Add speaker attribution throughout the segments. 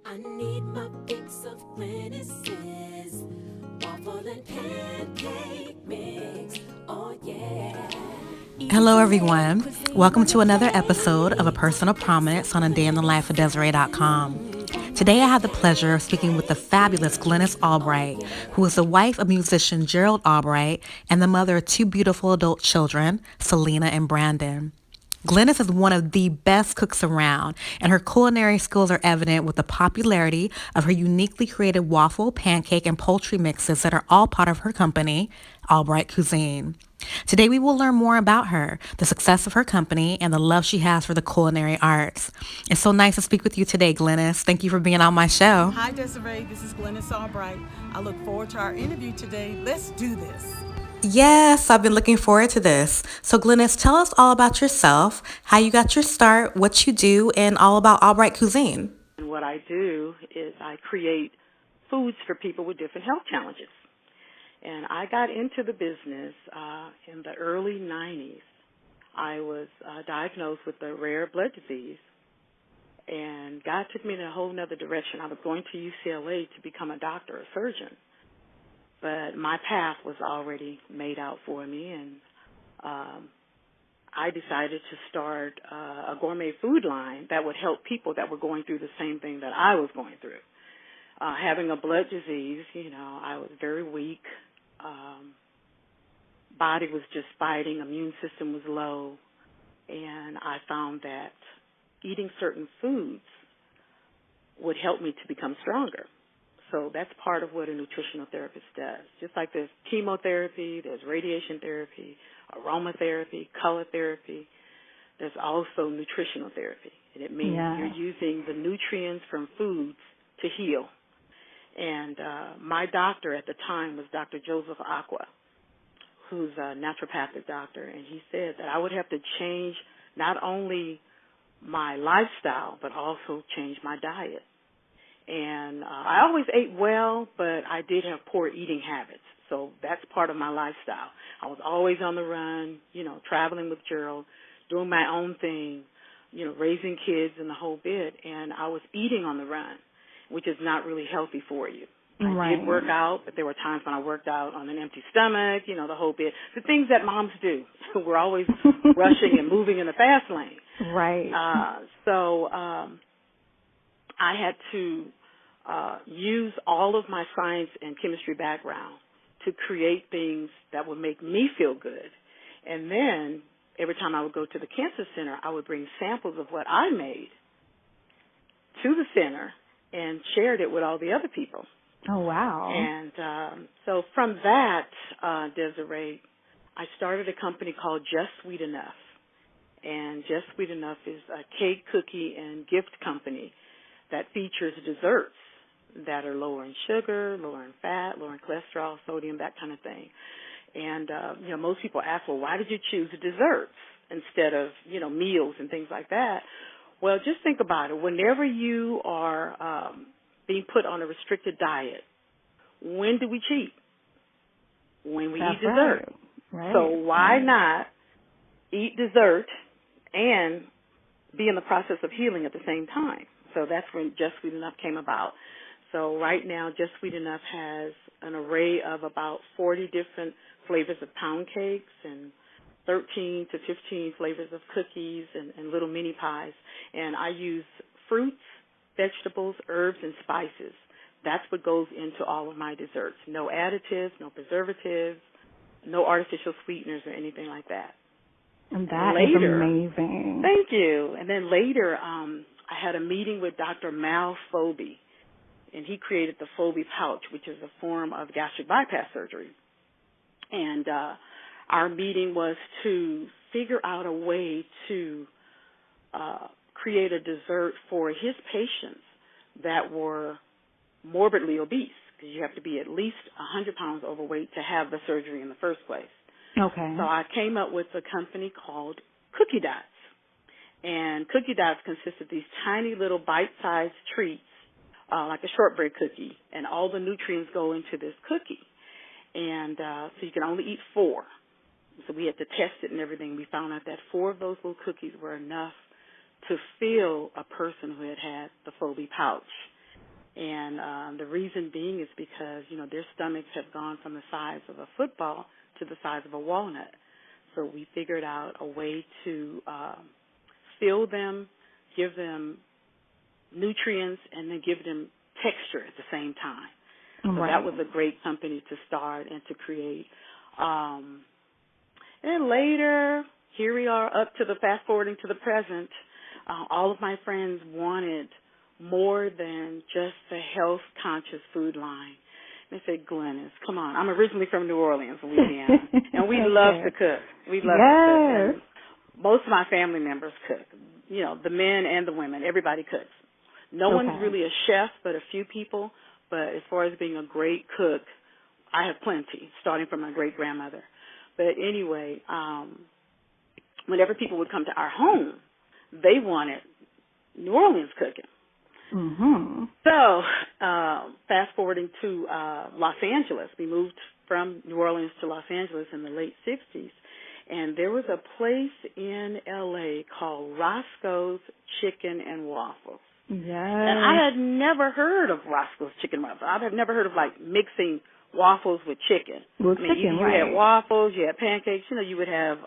Speaker 1: I need my fix of Glynis's waffle and pancake mix. Oh yeah.
Speaker 2: Hello, everyone. Welcome to another episode of A Personal Prominence on A Day in the Life of Desirae.com. Today, I have the pleasure of speaking with the fabulous Glynis Albright, who is the wife of musician Gerald Albright and the mother of two beautiful adult children, Selena and Brandon. Glynis is one of the best cooks around, and her culinary skills are evident with the popularity of her uniquely created waffle, pancake, and poultry mixes that are all part of her company, Albright Cuisine. Today we will learn more about her, the success of her company, and the love she has for the culinary arts. It's so nice to speak with you today, Glynis. Thank you for being on my show.
Speaker 3: Hi, Desirae. This is Glynis Albright. I look forward to our interview today. Let's do this.
Speaker 2: Yes, I've been looking forward to this. So, Glynis, tell us all about yourself, how you got your start, what you do, and all about Albright Cuisine.
Speaker 4: And what I do is I create foods for people with different health challenges. And I got into the business in the early 90s. I was diagnosed with a rare blood disease, and God took me in a whole other direction. I was going to UCLA to become a doctor, a surgeon, but my path was already made out for me, and I decided to start a gourmet food line that would help people that were going through the same thing that I was going through. Having a blood disease, I was very weak. Body was just fighting. Immune system was low. And I found that eating certain foods would help me to become stronger. So that's part of what a nutritional therapist does. Just like there's chemotherapy, there's radiation therapy, aromatherapy, color therapy, there's also nutritional therapy. And it means you're using the nutrients from foods to heal. And my doctor at the time was Dr. Joseph Aqua, who's a naturopathic doctor, and he said that I would have to change not only my lifestyle, but also change my diet. And I always ate well, but I did have poor eating habits. So that's part of my lifestyle. I was always on the run, traveling with Gerald, doing my own thing, raising kids and the whole bit. And I was eating on the run, which is not really healthy for you. I did work out, but there were times when I worked out on an empty stomach, the whole bit. The things that moms do. We're always rushing and moving in the fast lane.
Speaker 5: Right.
Speaker 4: So I had to use all of my science and chemistry background to create things that would make me feel good. And then every time I would go to the cancer center, I would bring samples of what I made to the center and shared it with all the other people.
Speaker 5: Oh, wow.
Speaker 4: And so from that, Desirae, I started a company called Just Sweet Enough. And Just Sweet Enough is a cake, cookie, and gift company that features desserts that are lower in sugar, lower in fat, lower in cholesterol, sodium, that kind of thing. And, most people ask, well, why did you choose desserts instead of, meals and things like that? Well, just think about it. Whenever you are being put on a restricted diet, when do we cheat? When we eat dessert.
Speaker 5: Right.
Speaker 4: So why not eat dessert and be in the process of healing at the same time? So that's when Just Sweet Enough came about. So right now, Just Sweet Enough has an array of about 40 different flavors of pound cakes and 13 to 15 flavors of cookies and little mini pies. And I use fruits, vegetables, herbs, and spices. That's what goes into all of my desserts. No additives, no preservatives, no artificial sweeteners or anything like that.
Speaker 5: And that is amazing.
Speaker 4: Thank you. And then later, I had a meeting with Dr. Mal Phoebe, and he created the Phoebe pouch, which is a form of gastric bypass surgery. And our meeting was to figure out a way to create a dessert for his patients that were morbidly obese, because you have to be at least 100 pounds overweight to have the surgery in the first place.
Speaker 5: Okay.
Speaker 4: So I came up with a company called Cookie Dots. And Cookie Dots consist of these tiny little bite-sized treats, like a shortbread cookie, and all the nutrients go into this cookie. And so you can only eat 4. So we had to test it and everything. We found out that 4 of those little cookies were enough to fill a person who had the Phoebe pouch. And the reason being is because, their stomachs have gone from the size of a football to the size of a walnut. So we figured out a way to fill them, give them nutrients, and then give them texture at the same time. So that was a great company to start and to create. And then later, here we are up to the fast forwarding to the present. All of my friends wanted more than just the health-conscious food line. They said, Glynis, come on. I'm originally from New Orleans, Louisiana, and we love to cook. We love to cook. And most of my family members cook. The men and the women, everybody cooks. No one's really a chef but a few people, but as far as being a great cook, I have plenty, starting from my great-grandmother. But anyway, whenever people would come to our home, they wanted New Orleans cooking.
Speaker 5: Mm-hmm.
Speaker 4: So, fast forwarding to Los Angeles, we moved from New Orleans to Los Angeles in the late 60s, and there was a place in L.A. called Roscoe's Chicken and Waffles.
Speaker 5: Yes.
Speaker 4: And I had never heard of Roscoe's Chicken and Waffles. I had never heard of, mixing waffles with chicken.
Speaker 5: You
Speaker 4: had waffles, you had pancakes, you would have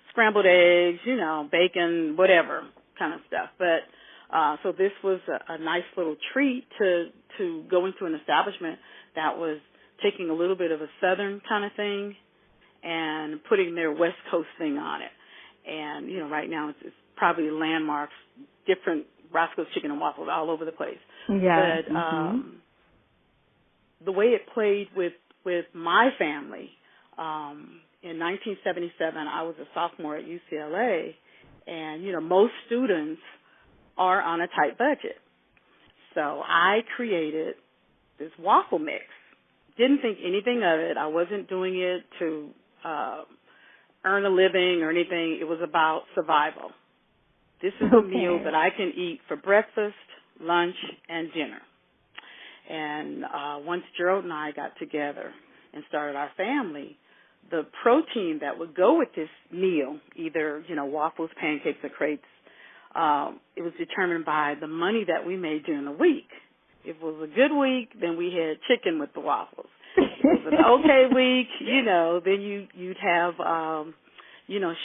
Speaker 4: scrambled eggs, bacon, whatever kind of stuff. But so this was a nice little treat to go into an establishment that was taking a little bit of a southern kind of thing and putting their West Coast thing on it. And, right now it's probably landmarks, different Roscoe's Chicken and Waffles all over the place.
Speaker 5: Yeah.
Speaker 4: But the way it played with my family, in 1977, I was a sophomore at UCLA, and, most students are on a tight budget. So I created this waffle mix. Didn't think anything of it. I wasn't doing it to earn a living or anything. It was about survival. This is a meal that I can eat for breakfast, lunch, and dinner. And once Gerald and I got together and started our family, the protein that would go with this meal, either, waffles, pancakes, or crepes, it was determined by the money that we made during the week. If it was a good week, then we had chicken with the waffles. If it was an okay week, then you'd have,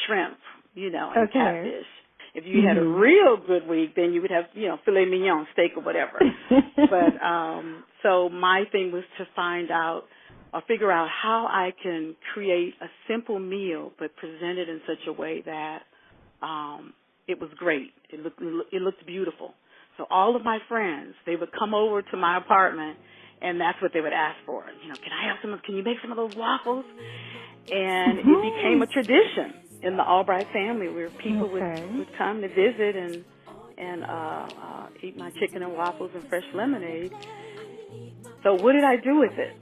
Speaker 4: shrimp, and catfish. If you had a real good week, then you would have, filet mignon, steak, or whatever. But so my thing was to find out or figure out how I can create a simple meal but present it in such a way that it was great. It looked beautiful. So all of my friends, they would come over to my apartment, and that's what they would ask for. Can you make some of those waffles? And it became a tradition in the Albright family where people would come to visit and eat my chicken and waffles and fresh lemonade. So what did I do with it?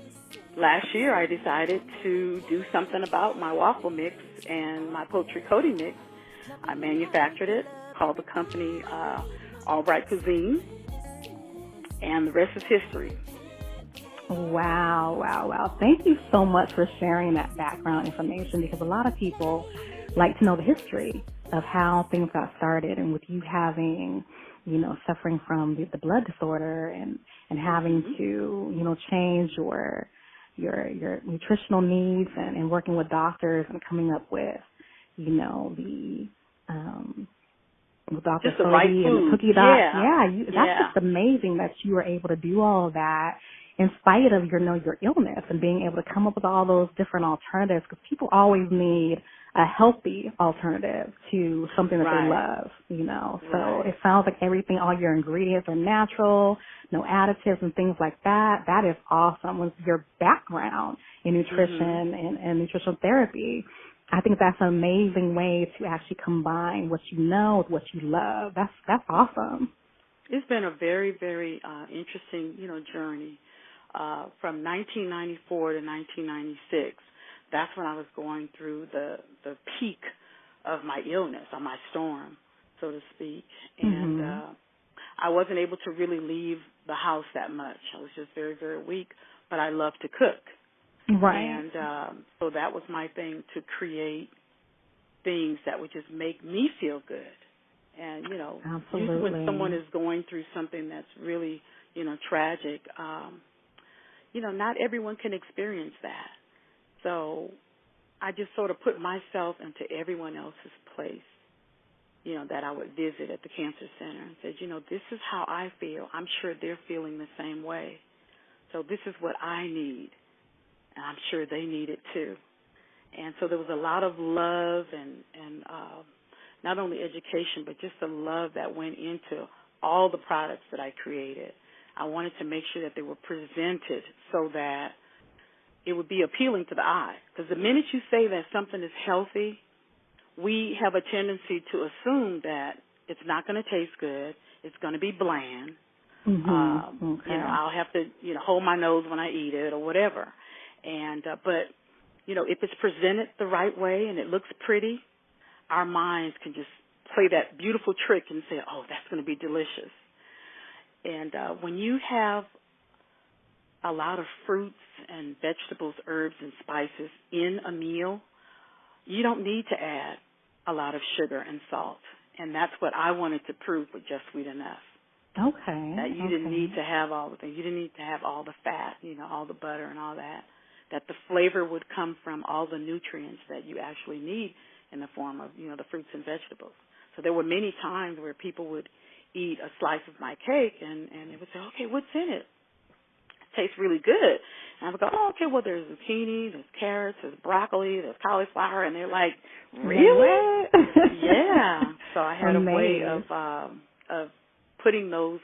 Speaker 4: Last year I decided to do something about my waffle mix and my poultry coating mix. I manufactured it, called the company Albright Cuisine, and the rest is history.
Speaker 5: Wow. Thank you so much for sharing that background information, because a lot of people like to know the history of how things got started, and with you having, suffering from the blood disorder and having to, change your nutritional needs and working with doctors and coming up with, with Dr.
Speaker 4: Just the right
Speaker 5: Cody
Speaker 4: food.
Speaker 5: and the cookie doc. That's just amazing that you were able to do all of that in spite of your illness, and being able to come up with all those different alternatives, because people always need a healthy alternative to something that they love, So it sounds like all your ingredients are natural, no additives and things like that. That is awesome. With your background in nutrition and nutritional therapy, I think that's an amazing way to actually combine what you know with what you love. That's awesome.
Speaker 4: It's been a very, very interesting, journey. From 1994 to 1996, that's when I was going through the peak of my illness, or my storm, so to speak. And I wasn't able to really leave the house that much. I was just very, very weak, but I love to cook.
Speaker 5: Right.
Speaker 4: And so that was my thing, to create things that would just make me feel good And,
Speaker 5: Absolutely.
Speaker 4: usually when someone is going through something that's really, tragic, not everyone can experience that. So I just sort of put myself into everyone else's place, that I would visit at the cancer center and said, this is how I feel. I'm sure they're feeling the same way. So this is what I need, and I'm sure they need it too. And so there was a lot of love and not only education, but just the love that went into all the products that I created. I wanted to make sure that they were presented so that it would be appealing to the eye. Because the minute you say that something is healthy, we have a tendency to assume that it's not going to taste good, it's going to be bland.
Speaker 5: Okay.
Speaker 4: I'll have to, hold my nose when I eat it or whatever. And but if it's presented the right way and it looks pretty, our minds can just play that beautiful trick and say, oh, that's going to be delicious. And when you have a lot of fruits and vegetables, herbs, and spices in a meal, you don't need to add a lot of sugar and salt. And that's what I wanted to prove with Just Sweet Enough.
Speaker 5: Okay.
Speaker 4: That you didn't need to have all the things. You didn't need to have all the fat, all the butter and all that. That the flavor would come from all the nutrients that you actually need in the form of, the fruits and vegetables. So there were many times where people would eat a slice of my cake and they would say, okay, what's in it? It tastes really good. And I would go, oh, okay, well, there's zucchini, there's carrots, there's broccoli, there's cauliflower. And they're like, really? Yeah. So I had a way of putting those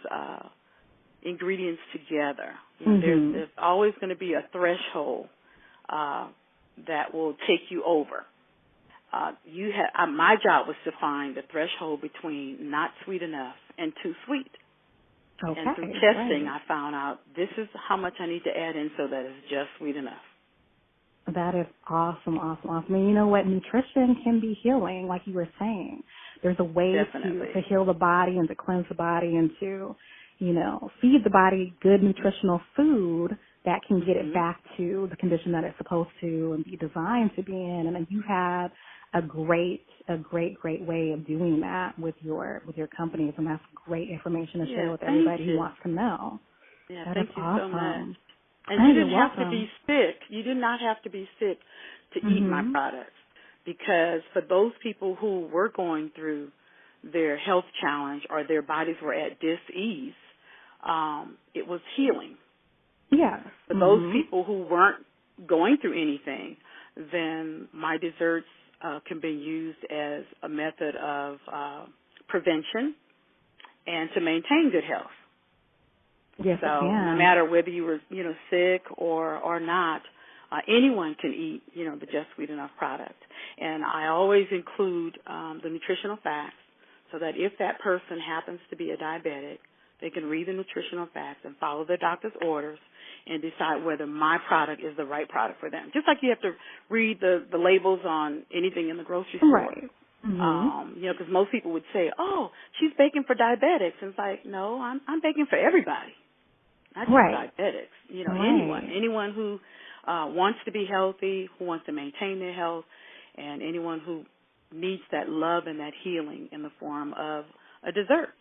Speaker 4: ingredients together. There's always going to be a threshold that will take you over. My job was to find the threshold between not sweet enough and too sweet.
Speaker 5: Okay,
Speaker 4: and through testing, I found out this is how much I need to add in so that it's just sweet enough.
Speaker 5: That is awesome. And you know what? Nutrition can be healing, like you were saying. There's a way to heal the body and to cleanse the body and to, feed the body good nutritional food that can get it back to the condition that it's supposed to and be designed to be in. And then you had a great way of doing that with your companies, and that's great information to share with everybody who wants to know.
Speaker 4: Yeah,
Speaker 5: that
Speaker 4: thank
Speaker 5: is
Speaker 4: you
Speaker 5: awesome.
Speaker 4: so much. And you didn't have to be sick. You did not have to be sick to eat my products, because for those people who were going through their health challenge or their bodies were at dis-ease, it was healing.
Speaker 5: Yeah.
Speaker 4: For those people who weren't going through anything, then my desserts can be used as a method of prevention and to maintain good health.
Speaker 5: Yes,
Speaker 4: so no matter whether you were, sick or not, anyone can eat, the Just Sweet Enough product. And I always include the nutritional facts so that if that person happens to be a diabetic, they can read the nutritional facts and follow their doctor's orders and decide whether my product is the right product for them. Just like you have to read the labels on anything in the grocery store.
Speaker 5: Right.
Speaker 4: Because most people would say, oh, she's baking for diabetics. And it's like, no, I'm baking for everybody, not just diabetics. Anyone who wants to be healthy, who wants to maintain their health, and anyone who needs that love and that healing in the form of a dessert.